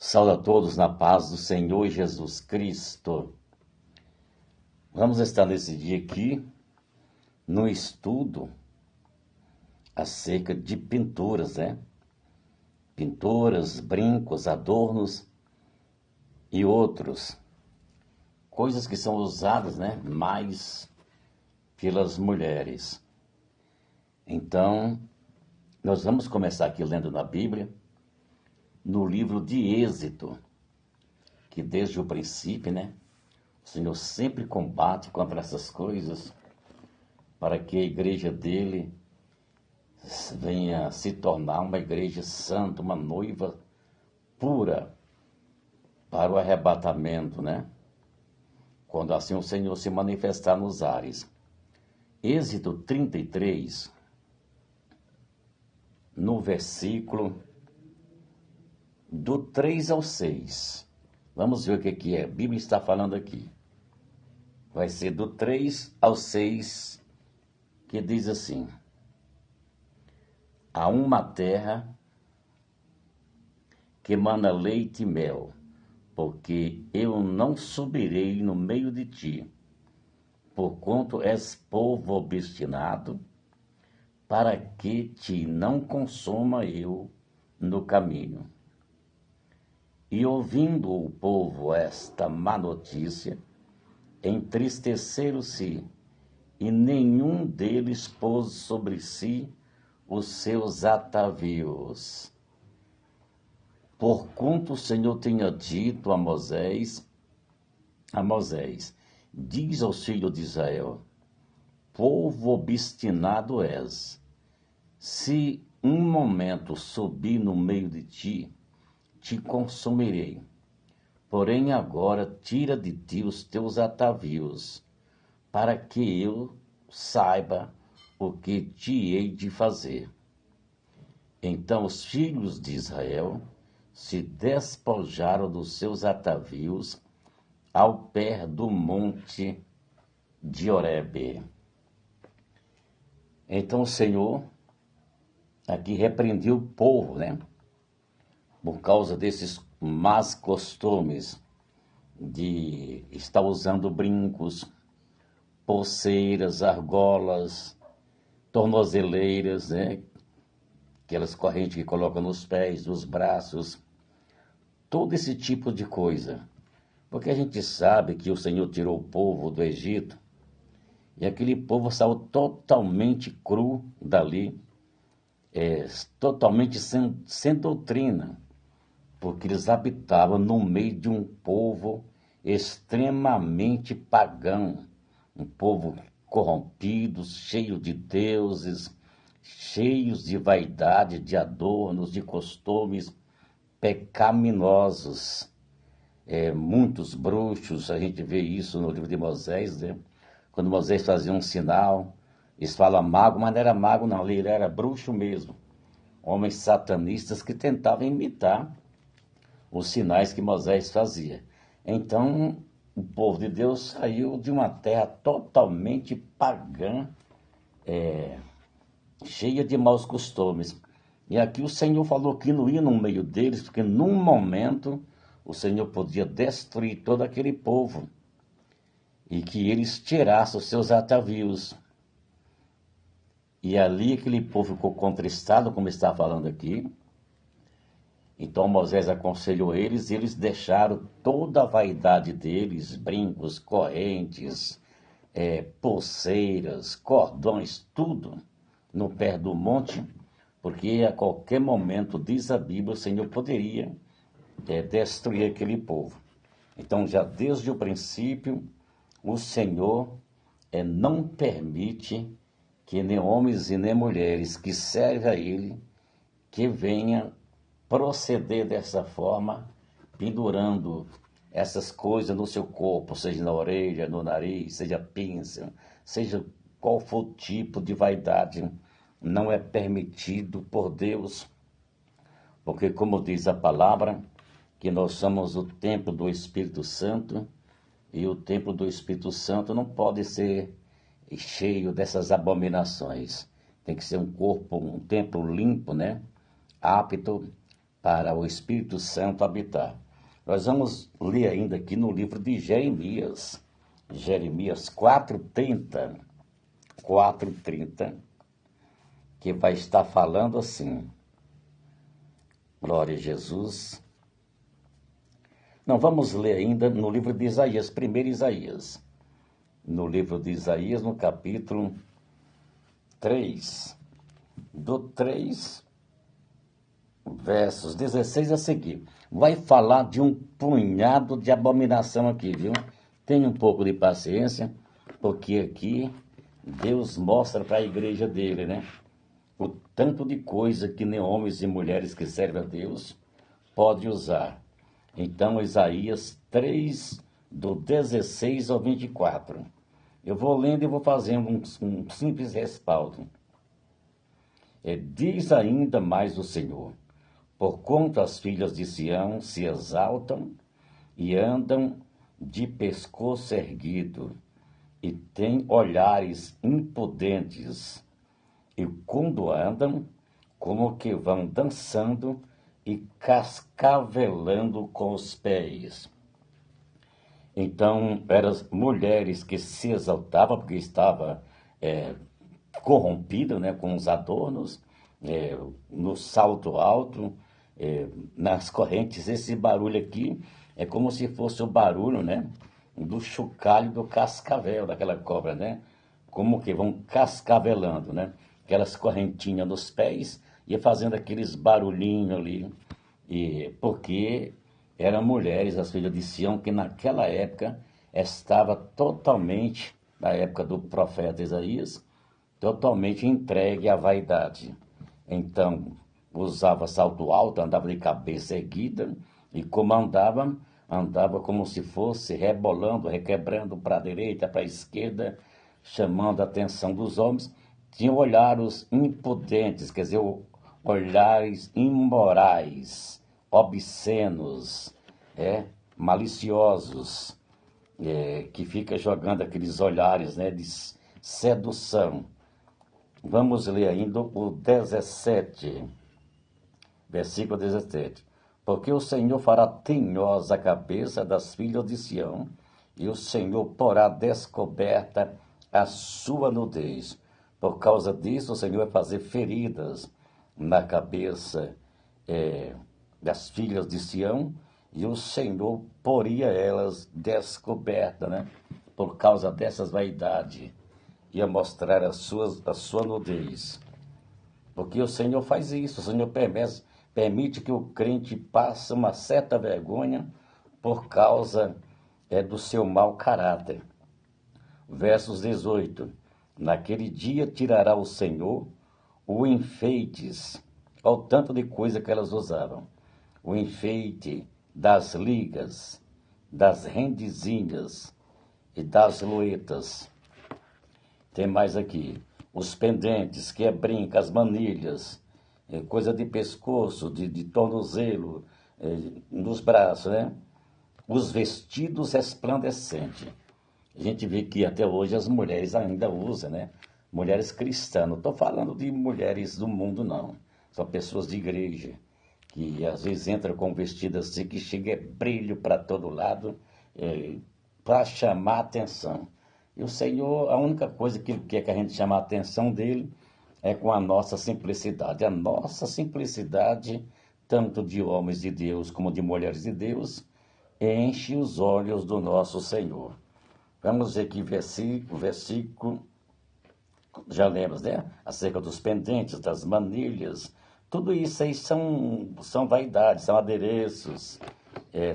Saúde a todos na paz do Senhor Jesus Cristo. Vamos estar nesse dia aqui no estudo acerca de pinturas, né? Pinturas, brincos, adornos e outros. Coisas que são usadas, né? Mais pelas mulheres. Então, nós vamos começar aqui lendo na Bíblia, no livro de Êxodo, que desde o princípio, né? O Senhor sempre combate contra essas coisas para que a igreja dele venha se tornar uma igreja santa, uma noiva pura para o arrebatamento, né? Quando assim o Senhor se manifestar nos ares. Êxodo 33, no versículo do 3 ao 6. Vamos ver o que é. A Bíblia está falando aqui. Vai ser do 3 ao 6, que diz assim: há uma terra que mana leite e mel, porque eu não subirei no meio de ti, porquanto és povo obstinado, para que te não consuma eu no caminho. E ouvindo o povo esta má notícia, entristeceram-se, e nenhum deles pôs sobre si os seus atavios. Porquanto o Senhor tinha dito a Moisés, diz aos filhos de Israel: povo obstinado és, se um momento subir no meio de ti, te consumirei. Porém agora tira de ti os teus atavios, para que eu saiba o que te hei de fazer. Então os filhos de Israel se despojaram dos seus atavios ao pé do monte de Horebe. Então o Senhor aqui repreendeu o povo, né? Por causa desses más costumes de estar usando brincos, pulseiras, argolas, tornozeleiras, né? Aquelas correntes que colocam nos pés, nos braços, todo esse tipo de coisa. Porque a gente sabe que o Senhor tirou o povo do Egito e aquele povo saiu totalmente cru dali, totalmente sem doutrina, porque eles habitavam no meio de um povo extremamente pagão, um povo corrompido, cheio de deuses, cheios de vaidade, de adornos, de costumes pecaminosos. Muitos bruxos, a gente vê isso no livro de Moisés, né? Quando Moisés fazia um sinal, eles falam mago, mas não era mago não, ele era bruxo mesmo. Homens satanistas que tentavam imitar os sinais que Moisés fazia. Então, o povo de Deus saiu de uma terra totalmente pagã, cheia de maus costumes. E aqui o Senhor falou que não ia no meio deles, porque num momento o Senhor podia destruir todo aquele povo e que eles tirassem os seus atavios. E ali aquele povo ficou contristado, como está falando aqui. Então Moisés aconselhou eles, e eles deixaram toda a vaidade deles, brincos, correntes, pulseiras, cordões, tudo no pé do monte, porque a qualquer momento, diz a Bíblia, o Senhor poderia destruir aquele povo. Então, já desde o princípio, o Senhor não permite que nem homens e nem mulheres que servem a Ele, que venham proceder dessa forma, pendurando essas coisas no seu corpo, seja na orelha, no nariz, seja pinça, seja qual for o tipo de vaidade, não é permitido por Deus, porque como diz a palavra, que nós somos o templo do Espírito Santo, e o templo do Espírito Santo não pode ser cheio dessas abominações. Tem que ser um templo limpo, né? Apto para o Espírito Santo habitar. Nós vamos ler ainda aqui no livro de Jeremias, Jeremias 4:30, que vai estar falando assim. Glória a Jesus. Não, vamos ler ainda no livro de Isaías, primeiro Isaías. No livro de Isaías, no capítulo 3, do 3, versos 16 a seguir. Vai falar de um punhado de abominação aqui, viu? Tenha um pouco de paciência, porque aqui Deus mostra para a igreja dele, né? O tanto de coisa que nem homens e mulheres que servem a Deus pode usar. Então, Isaías 3, do 16 ao 24. Eu vou lendo e vou fazendo um simples respaldo. Diz ainda mais o Senhor: porquanto as filhas de Sião se exaltam e andam de pescoço erguido, e têm olhares impudentes, e quando andam, como que vão dançando e cascavelando com os pés. Então, eram mulheres que se exaltavam, porque estava corrompida, né, com os adornos, no salto alto, nas correntes. Esse barulho aqui é como se fosse o barulho, né, do chocalho do cascavel, daquela cobra, né? Como que vão cascavelando, né? Aquelas correntinhas nos pés e fazendo aqueles barulhinhos ali. Porque eram mulheres, as filhas de Sião, que naquela época estava totalmente, na época do profeta Isaías, totalmente entregue à vaidade. Então, usava salto alto, andava de cabeça erguida, e como andava como se fosse rebolando, requebrando para a direita, para a esquerda, chamando a atenção dos homens. Tinham olhares impudentes, quer dizer, olhares imorais, obscenos, maliciosos, que fica jogando aqueles olhares, né, de sedução. Vamos ler ainda o 17, versículo 17. Porque o Senhor fará tinhosa a cabeça das filhas de Sião, e o Senhor porá descoberta a sua nudez. Por causa disso, o Senhor vai fazer feridas na cabeça das filhas de Sião, e o Senhor poria elas descobertas, né? Por causa dessas vaidades, ia mostrar a sua nudez. Porque o Senhor faz isso, o Senhor permite que o crente passe uma certa vergonha por causa do seu mau caráter. Versos 18. Naquele dia tirará o Senhor o enfeites, ao tanto de coisa que elas usavam, o enfeite das ligas, das rendezinhas e das loetas. Tem mais aqui, os pendentes, que brinca, as manilhas, coisa de pescoço, de tornozelo, nos braços, né? Os vestidos resplandecentes. A gente vê que até hoje as mulheres ainda usam, né? Mulheres cristãs. Não estou falando de mulheres do mundo, não. São pessoas de igreja, que às vezes entram com vestido assim, que chega brilho para todo lado, para chamar a atenção. E o Senhor, a única coisa que Ele quer que a gente chame a atenção dele é com a nossa simplicidade. A nossa simplicidade, tanto de homens de Deus como de mulheres de Deus, enche os olhos do nosso Senhor. Vamos ver aqui versículo, já lemos, né? Acerca dos pendentes, das manilhas. Tudo isso aí são vaidades, são adereços,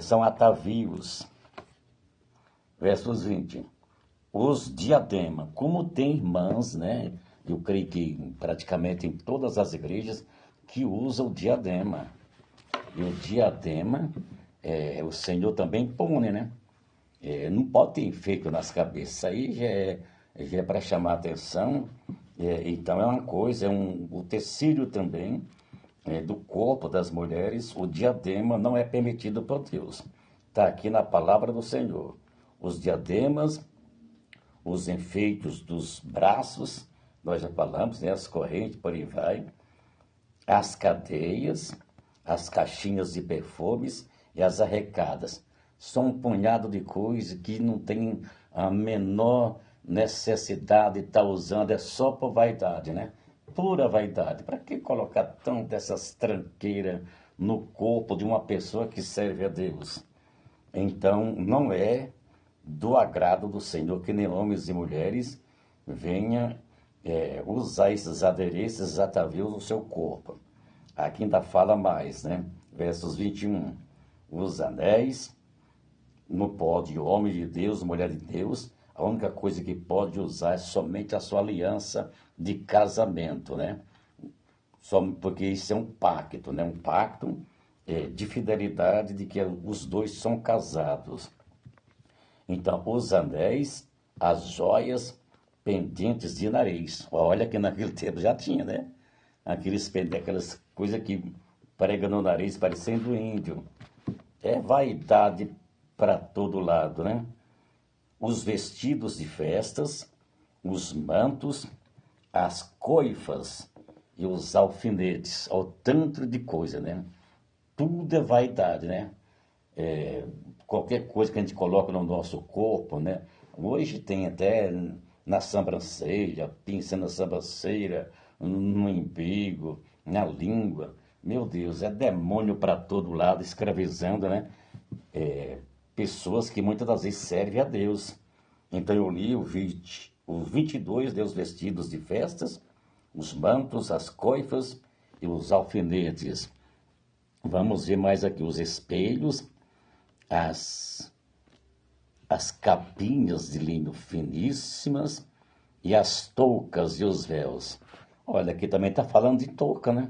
são atavios. Versos 20. Os diademas, como tem irmãs, né? Eu creio que praticamente em todas as igrejas que usam o diadema. E o diadema, o Senhor também põe, né? Não pode ter enfeite nas cabeças. Isso aí já é para chamar a atenção. Então é uma coisa, o tecido também do corpo das mulheres. O diadema não é permitido por Deus. Está aqui na palavra do Senhor. Os diademas, os enfeites dos braços, nós já falamos, né? As correntes, por aí vai. As cadeias, as caixinhas de perfumes e as arrecadas. São um punhado de coisas que não tem a menor necessidade de estar usando, é só por vaidade, né? Pura vaidade. Para que colocar tão dessas tranqueiras no corpo de uma pessoa que serve a Deus? Então, não é do agrado do Senhor que nem homens e mulheres venham usar esses adereços, esses atavios no seu corpo. Aqui ainda fala mais, né? Versos 21. Os anéis, não pode homem de Deus, mulher de Deus, a única coisa que pode usar é somente a sua aliança de casamento, né? Só porque isso é um pacto, né? Um pacto de fidelidade de que os dois são casados. Então, os anéis, as joias, pendentes de nariz. Olha que naquele tempo já tinha, né? Aquelas coisas que prega no nariz parecendo índio. É vaidade para todo lado, né? Os vestidos de festas, os mantos, as coifas e os alfinetes. Olha o tanto de coisa, né? Tudo é vaidade, né? Qualquer coisa que a gente coloca no nosso corpo, né? Hoje tem até na sobrancelha, pinça na sobrancelha, no umbigo, na língua. Meu Deus, é demônio para todo lado, escravizando, né? Pessoas que muitas das vezes servem a Deus. Então eu li o 22, Deus vestidos de festas, os mantos, as coifas e os alfinetes. Vamos ver mais aqui, os espelhos, as capinhas de linho finíssimas e as toucas e os véus. Olha, aqui também está falando de touca, né?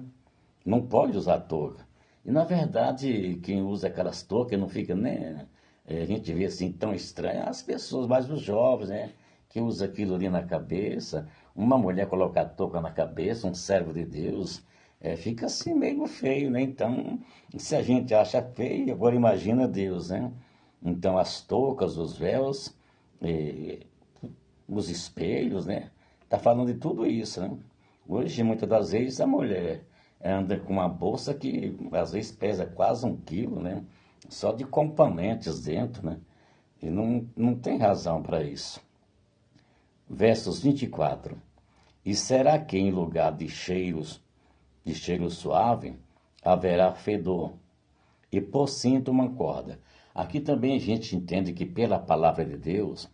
Não pode usar touca. E, na verdade, quem usa aquelas toucas não fica nem... a gente vê assim tão estranho. As pessoas, mais os jovens, né? Que usa aquilo ali na cabeça. Uma mulher colocar touca na cabeça, um servo de Deus, fica assim meio feio, né? Então, se a gente acha feio, agora imagina Deus, né? Então, as toucas, os véus, os espelhos, né? Tá falando de tudo isso, né? Hoje, muitas das vezes, a mulher anda com uma bolsa que às vezes pesa quase 1 quilo, né? Só de componentes dentro, né? E não tem razão para isso. Versos 24. E será que em lugar de cheiro suave, haverá fedor, e por cinto uma corda. Aqui também a gente entende que pela palavra de Deus,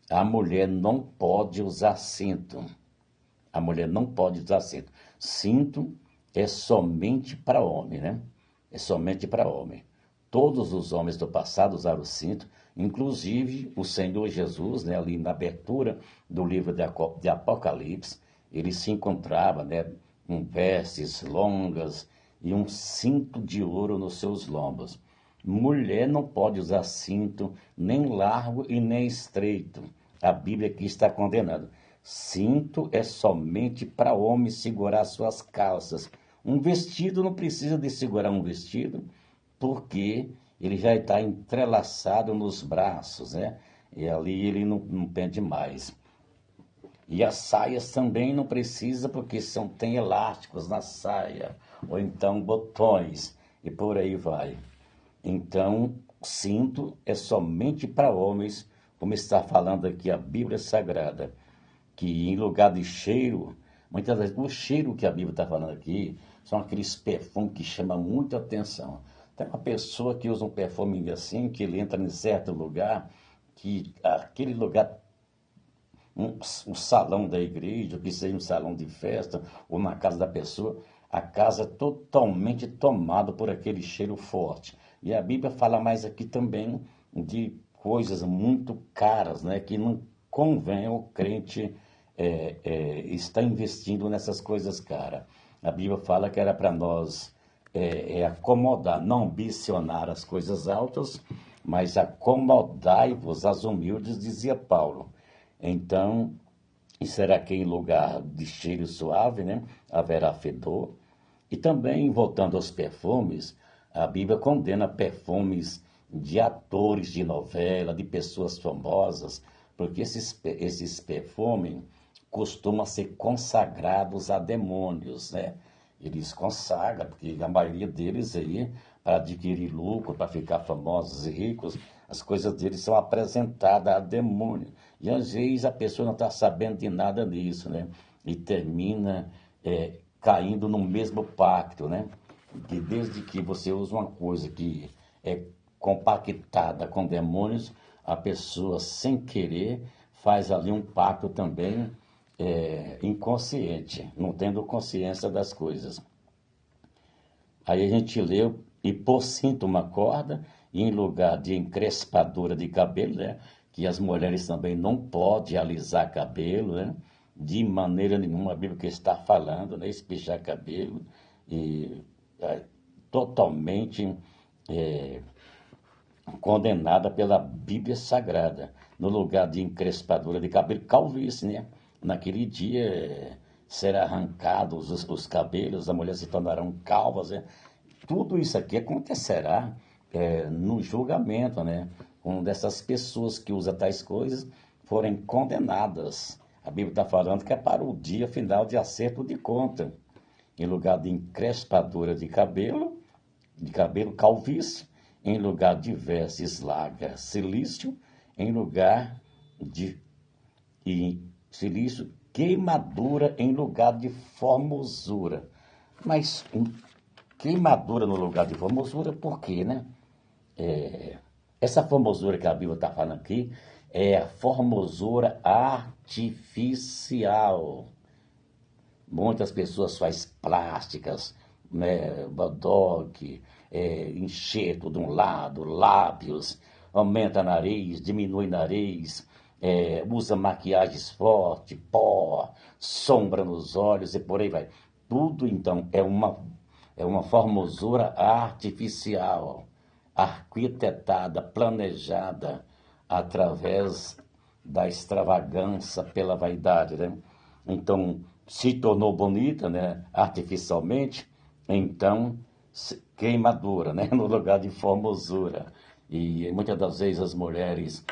a mulher não pode usar cinto. A mulher não pode usar cinto. Cinto é somente para homem, né? É somente para homem. Todos os homens do passado usaram cinto, inclusive o Senhor Jesus, né, ali na abertura do livro de Apocalipse, ele se encontrava, né, com vestes longas e um cinto de ouro nos seus lombos. Mulher não pode usar cinto nem largo e nem estreito. A Bíblia aqui está condenando. Cinto é somente para homem segurar suas calças. Um vestido não precisa de segurar um vestido, porque ele já está entrelaçado nos braços, né? E ali ele não pende mais. E as saias também não precisa, porque tem elásticos na saia, ou então botões, e por aí vai. Então, cinto é somente para homens, como está falando aqui a Bíblia Sagrada, que em lugar de cheiro, muitas vezes o cheiro que a Bíblia está falando aqui são aqueles perfumes que chamam muita atenção. Tem uma pessoa que usa um perfume assim, que ele entra em certo lugar, que aquele lugar, um salão da igreja, que seja um salão de festa, ou na casa da pessoa, a casa é totalmente tomada por aquele cheiro forte. E a Bíblia fala mais aqui também de coisas muito caras, né, que não convém o crente estar investindo nessas coisas caras. A Bíblia fala que era para nós acomodar, não ambicionar as coisas altas, mas acomodai-vos às humildes, dizia Paulo. Então, e será que em lugar de cheiro suave, né, haverá fedor? E também, voltando aos perfumes, a Bíblia condena perfumes de atores de novela, de pessoas famosas, porque esses perfumes costumam ser consagrados a demônios, né? eles consagram, porque a maioria deles aí, para adquirir lucro, para ficar famosos e ricos, as coisas deles são apresentadas a demônio. E às vezes a pessoa não está sabendo de nada disso, né? E termina caindo no mesmo pacto, né? Que desde que você usa uma coisa que é compactada com demônios, a pessoa, sem querer, faz ali um pacto também inconsciente, não tendo consciência das coisas. Aí a gente leu, e por cinto uma corda, e em lugar de encrespadura de cabelo, né? Que as mulheres também não podem alisar cabelo, né? De maneira nenhuma, a Bíblia que está falando, né? Espichar cabelo, e totalmente condenada pela Bíblia Sagrada, no lugar de encrespadura de cabelo, calvície, né? Naquele dia será arrancados os cabelos, as mulheres se tornarão calvas, né? Tudo isso aqui acontecerá no julgamento, né? Uma dessas pessoas que usam tais coisas forem condenadas. A Bíblia está falando que é para o dia final de acerto de conta. Em lugar de encrespadura de cabelo, calvície, em lugar de vestes largas, silício, em lugar de silício, queimadura em lugar de formosura. Mas queimadura no lugar de formosura, por quê, né? Essa formosura que a Bíblia está falando aqui é a formosura artificial. Muitas pessoas fazem plásticas, né, botox, enxerto de um lado, lábios, aumenta nariz, diminui nariz, usa maquiagens fortes, pó, sombra nos olhos e por aí vai. Tudo, então, é uma formosura artificial, arquitetada, planejada através da extravagância pela vaidade, né? Então, se tornou bonita, né, artificialmente, então queimadura, né, no lugar de formosura. E muitas das vezes as mulheres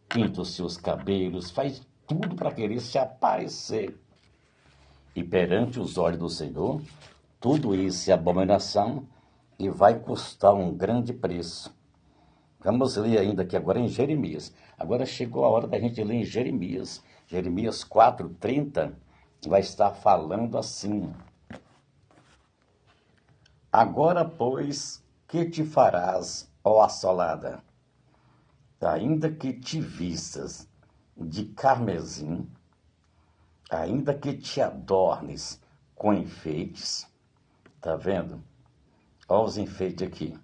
pintam seus cabelos, faz tudo para querer se aparecer. E perante os olhos do Senhor, tudo isso é abominação e vai custar um grande preço. Vamos ler ainda aqui agora em Jeremias. Agora chegou a hora da gente ler em Jeremias. Jeremias 4:30 vai estar falando assim. Agora, pois, que te farás, ó assolada? Ainda que te vistas de carmesim, ainda que te adornes com enfeites, tá vendo? Olha os enfeites aqui.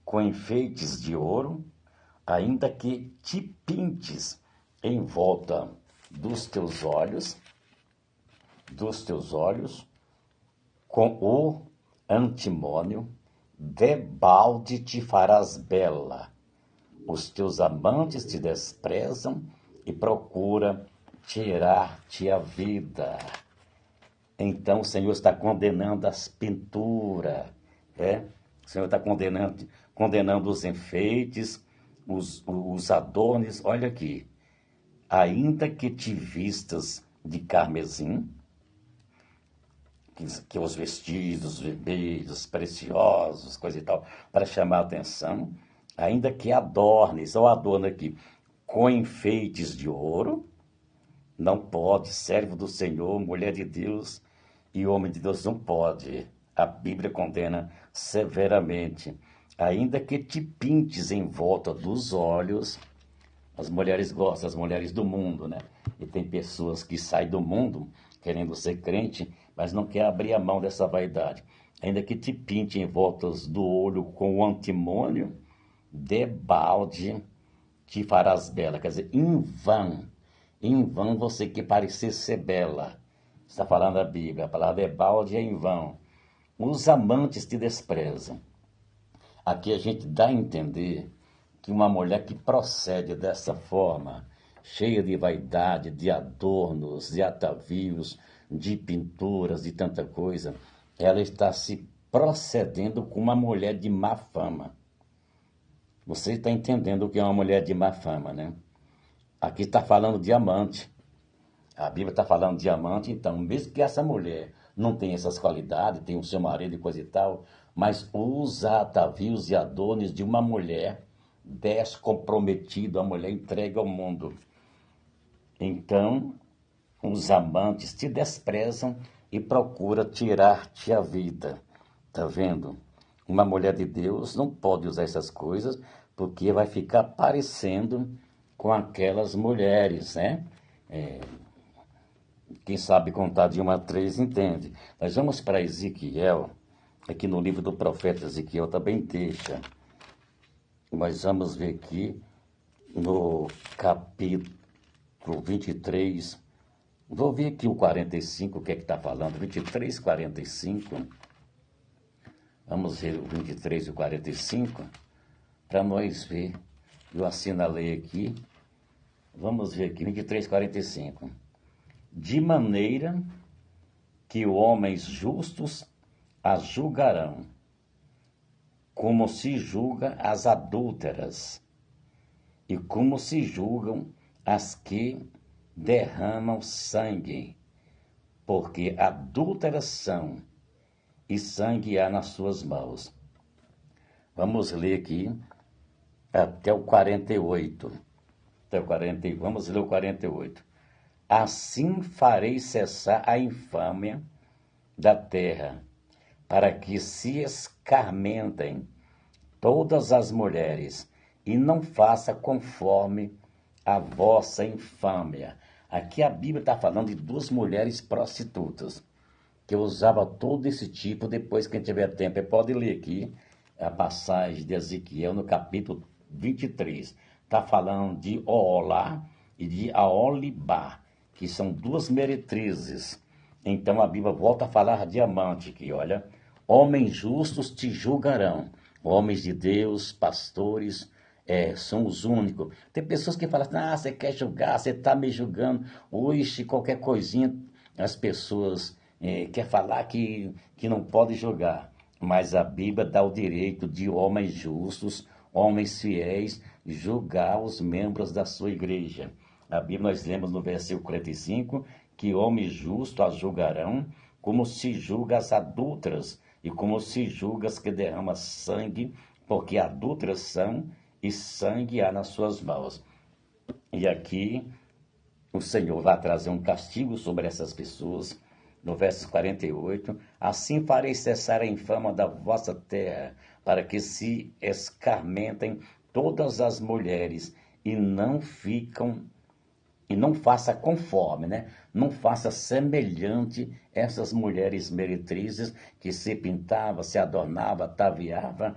Com enfeites de ouro, ainda que te pintes em volta dos teus olhos, com o antimônio, debalde te farás bela. Os teus amantes te desprezam e procura tirar-te a vida. Então o Senhor está condenando as pinturas, O Senhor está condenando os enfeites, os adornos. Olha aqui, ainda que te vistas de carmesim, que os vestidos vermelhos, preciosos, coisa e tal, para chamar a atenção, ainda que adornes, ou adorna aqui, com enfeites de ouro, não pode, servo do Senhor, mulher de Deus e homem de Deus não pode. A Bíblia condena severamente. Ainda que te pintes em volta dos olhos, as mulheres gostam, as mulheres do mundo, né? E tem pessoas que saem do mundo querendo ser crente, mas não quer abrir a mão dessa vaidade. Ainda que te pinte em voltas do olho com o antimônio, debalde te farás bela. Quer dizer, em vão você que parecer ser bela. Está falando a Bíblia, a palavra debalde é em vão. Os amantes te desprezam. Aqui a gente dá a entender que uma mulher que procede dessa forma, cheia de vaidade, de adornos, de atavios, de pinturas, de tanta coisa, ela está se procedendo com uma mulher de má fama. Você está entendendo o que é uma mulher de má fama, né? Aqui está falando de amante. A Bíblia está falando de amante, então, mesmo que essa mulher não tem essas qualidades, tem o seu marido e coisa e tal, mas os atavios e adornos de uma mulher descomprometida, a mulher entregue ao mundo. Então, os amantes te desprezam e procuram tirar-te a vida. Tá vendo? Uma mulher de Deus não pode usar essas coisas, porque vai ficar parecendo com aquelas mulheres, né? Quem sabe contar de 1 a 3 entende. Nós vamos para Ezequiel, aqui no livro do profeta Ezequiel também deixa. Nós vamos ver aqui no capítulo 23. Vou ver aqui o 45, o que é que está falando. 23, 45. Vamos ver o 23 e o 45, para nós ver. Eu assinalei aqui. Vamos ver aqui, 23, 45. De maneira que homens justos as julgarão, como se julga as adúlteras, e como se julgam as que derramam sangue, porque adúlteras são, e sangue há nas suas mãos. Vamos ler aqui até o 48. Vamos ler o 48. Assim farei cessar a infâmia da terra, para que se escarmentem todas as mulheres, e não faça conforme a vossa infâmia. Aqui a Bíblia está falando de 2 mulheres prostitutas, que usava todo esse tipo. Depois, quem tiver tempo, pode ler aqui a passagem de Ezequiel no capítulo 23. Está falando de Oolá e de Aolibá, que são 2 meretrizes. Então a Bíblia volta a falar diamante aqui, olha. Homens justos te julgarão. Homens de Deus, pastores, são os únicos. Tem pessoas que falam assim, você quer julgar, você está me julgando. Hoje, qualquer coisinha, as pessoas querem falar que não pode julgar. Mas a Bíblia dá o direito de homens justos, homens fiéis, julgar os membros da sua igreja. A Bíblia nós lemos no versículo 45, que homens justos as julgarão, como se julga as adúlteras, e como se julga as que derramam sangue, porque adúlteras são, e sangue há nas suas mãos. E aqui o Senhor vai trazer um castigo sobre essas pessoas, no verso 48, assim farei cessar a infâmia da vossa terra, para que se escarmentem todas as mulheres, e não faça conforme, né? Não faça semelhante essas mulheres meretrizes que se pintava, se adornava, ataviava.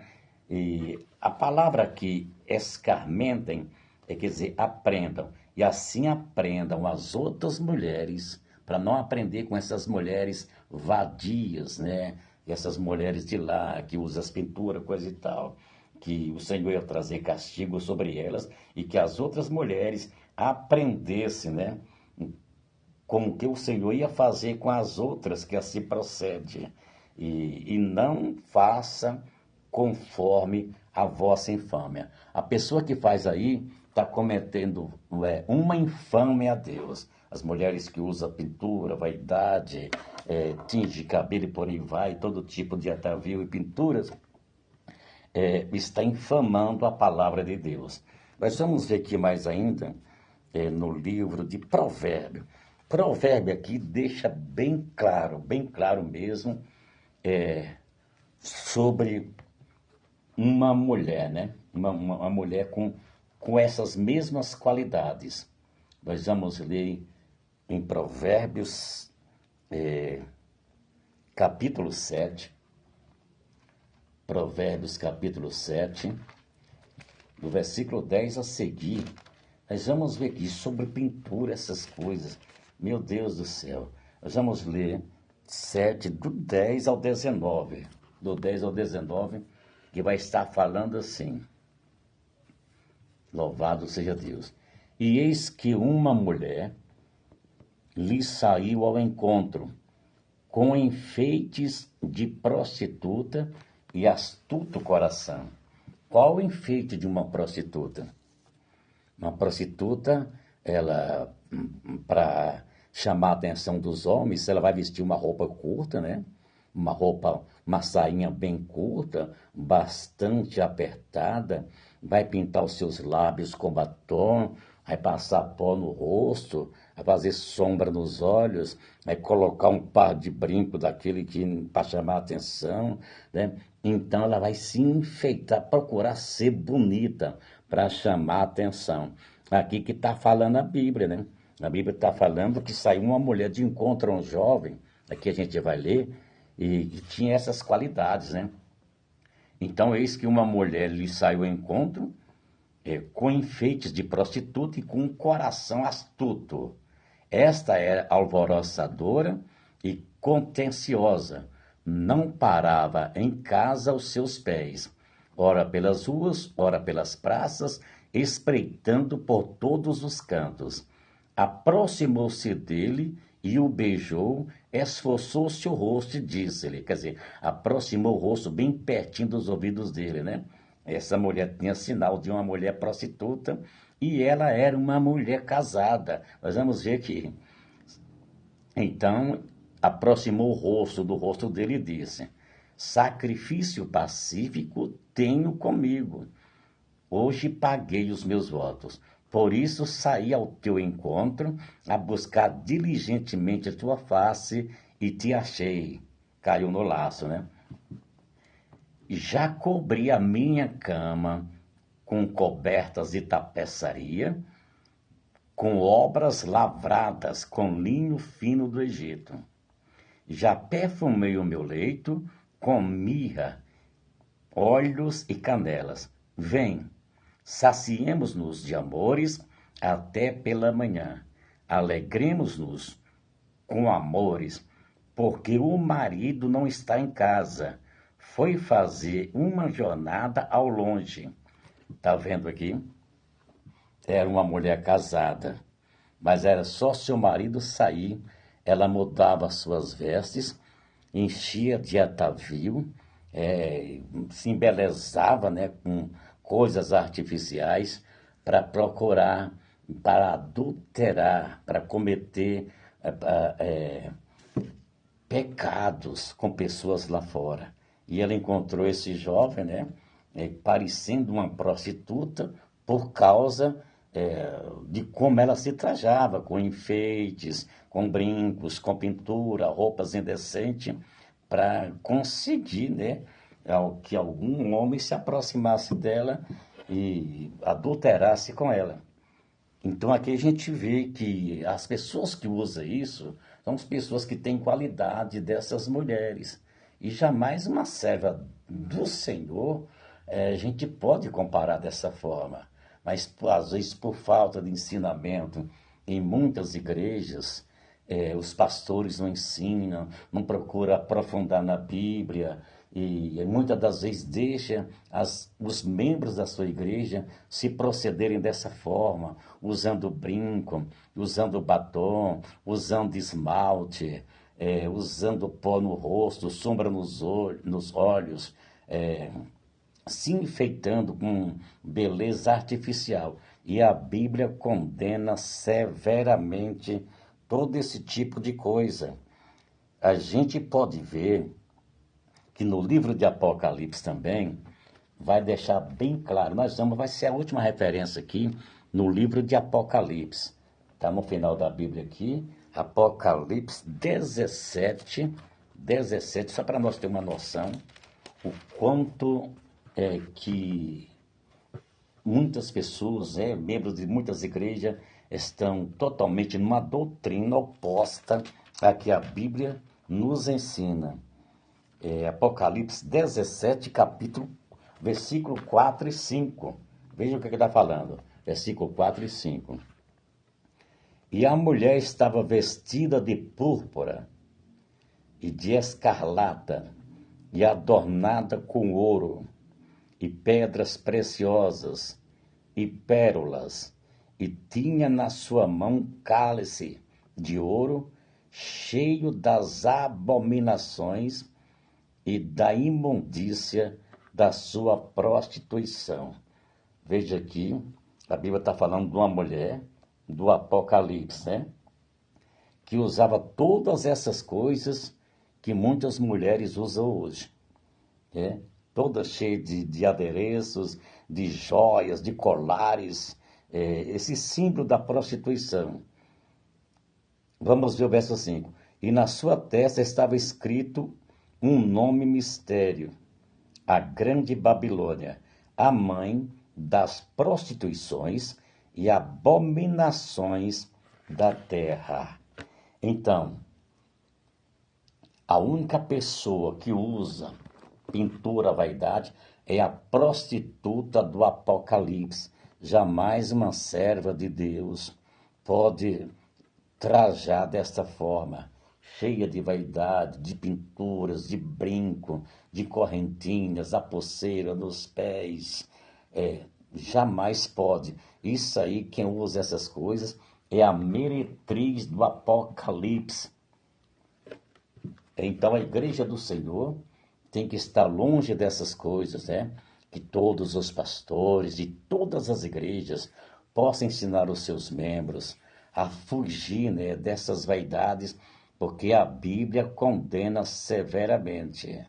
E a palavra aqui, escarmentem, quer dizer, aprendam. E assim aprendam as outras mulheres, para não aprender com essas mulheres vadias, né? Essas mulheres de lá, que usam as pinturas, coisa e tal. Que o Senhor ia trazer castigo sobre elas, e que as outras mulheres aprendessem, né? Como que o Senhor ia fazer com as outras que assim procede. E não faça conforme a vossa infâmia. A pessoa que faz aí está cometendo uma infâmia a Deus. As mulheres que usam pintura, vaidade, tinge cabelo e por aí vai, todo tipo de atavio e pinturas, está infamando a palavra de Deus. Nós vamos ver aqui mais ainda, no livro de Provérbio. Provérbio aqui deixa bem claro mesmo, sobre uma mulher, né? Uma mulher com essas mesmas qualidades. Nós vamos ler em Provérbios, capítulo 7. Provérbios, capítulo 7, do versículo 10 a seguir. Nós vamos ver aqui sobre pintura, essas coisas. Meu Deus do céu. Nós vamos ler 7, do 10 ao 19. Do 10 ao 19, que vai estar falando assim. Louvado seja Deus. E eis que uma mulher lhe saiu ao encontro, com enfeites de prostituta e astuto coração. Qual o enfeite de uma prostituta? Uma prostituta, ela, para chamar a atenção dos homens, ela vai vestir uma roupa curta, né? Uma sainha bem curta, bastante apertada, vai pintar os seus lábios com batom, vai passar pó no rosto, vai fazer sombra nos olhos, vai colocar um par de brinco daquele que para chamar a atenção, né? Então ela vai se enfeitar, procurar ser bonita para chamar a atenção. Aqui que está falando a Bíblia, né? A Bíblia está falando que saiu uma mulher de encontro a um jovem, aqui a gente vai ler, e tinha essas qualidades, né? Então, eis que uma mulher lhe saiu ao encontro, com enfeites de prostituta e com um coração astuto. Esta era alvoroçadora e contenciosa, não parava em casa aos seus pés, ora pelas ruas, ora pelas praças, espreitando por todos os cantos. Aproximou-se dele e o beijou, esforçou-se o rosto e disse-lhe, quer dizer, aproximou o rosto bem pertinho dos ouvidos dele, né? Essa mulher tinha sinal de uma mulher prostituta e ela era uma mulher casada. Nós vamos ver que, então, aproximou o rosto do rosto dele e disse, sacrifício pacífico tenho comigo. Hoje paguei os meus votos. Por isso saí ao teu encontro, a buscar diligentemente a tua face, e te achei. Caiu no laço, né? Já cobri a minha cama com cobertas de tapeçaria, com obras lavradas com linho fino do Egito. Já perfumei o meu leito com mirra, óleos e canelas. Vem, saciemos-nos de amores até pela manhã. Alegremos-nos com amores, porque o marido não está em casa. Foi fazer uma jornada ao longe. Está vendo aqui? Era uma mulher casada, mas era só seu marido sair. Ela mudava suas vestes, enchia de atavio, se embelezava, né, com coisas artificiais para procurar, para adulterar, para cometer pecados com pessoas lá fora. E ela encontrou esse jovem, né, parecendo uma prostituta por causa de como ela se trajava, com enfeites, com brincos, com pintura, roupas indecentes, para conseguir, né, que algum homem se aproximasse dela e adulterasse com ela. Então aqui a gente vê que as pessoas que usam isso são as pessoas que têm qualidade dessas mulheres. E jamais uma serva do Senhor a gente pode comparar dessa forma. Mas às vezes por falta de ensinamento, em muitas igrejas, os pastores não ensinam, não procuram aprofundar na Bíblia, e muitas das vezes deixa os membros da sua igreja se procederem dessa forma, usando brinco, usando batom, usando esmalte, usando pó no rosto, sombra nos olhos, se enfeitando com beleza artificial. E a Bíblia condena severamente todo esse tipo de coisa. A gente pode ver que no livro de Apocalipse também vai deixar bem claro, vai ser a última referência aqui no livro de Apocalipse. Está no final da Bíblia aqui, Apocalipse 17, só para nós ter uma noção, o quanto que muitas pessoas, membros de muitas igrejas, estão totalmente numa doutrina oposta à que a Bíblia nos ensina. Apocalipse 17, versículo 4 e 5. Veja o que ele está falando. Versículo 4 e 5. E a mulher estava vestida de púrpura e de escarlata, e adornada com ouro, e pedras preciosas, e pérolas, e tinha na sua mão cálice de ouro, cheio das abominações e da imundícia da sua prostituição. Veja aqui, a Bíblia está falando de uma mulher do Apocalipse, né? que usava todas essas coisas que muitas mulheres usam hoje. Toda cheia de adereços, de joias, de colares, esse símbolo da prostituição. Vamos ver o verso 5. E na sua testa estava escrito um nome mistério, a Grande Babilônia, a mãe das prostituições e abominações da terra. Então, a única pessoa que usa pintura à vaidade é a prostituta do Apocalipse. Jamais uma serva de Deus pode trajar desta forma, cheia de vaidade, de pinturas, de brinco, de correntinhas, a pulseira nos pés. Jamais pode. Isso aí, quem usa essas coisas é a meretriz do Apocalipse. Então a igreja do Senhor tem que estar longe dessas coisas, que todos os pastores de todas as igrejas possam ensinar os seus membros a fugir, dessas vaidades, porque a Bíblia condena severamente.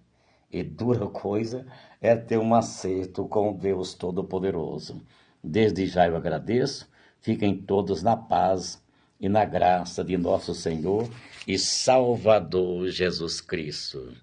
E dura coisa é ter um acerto com Deus Todo-Poderoso. Desde já eu agradeço. Fiquem todos na paz e na graça de nosso Senhor e Salvador Jesus Cristo.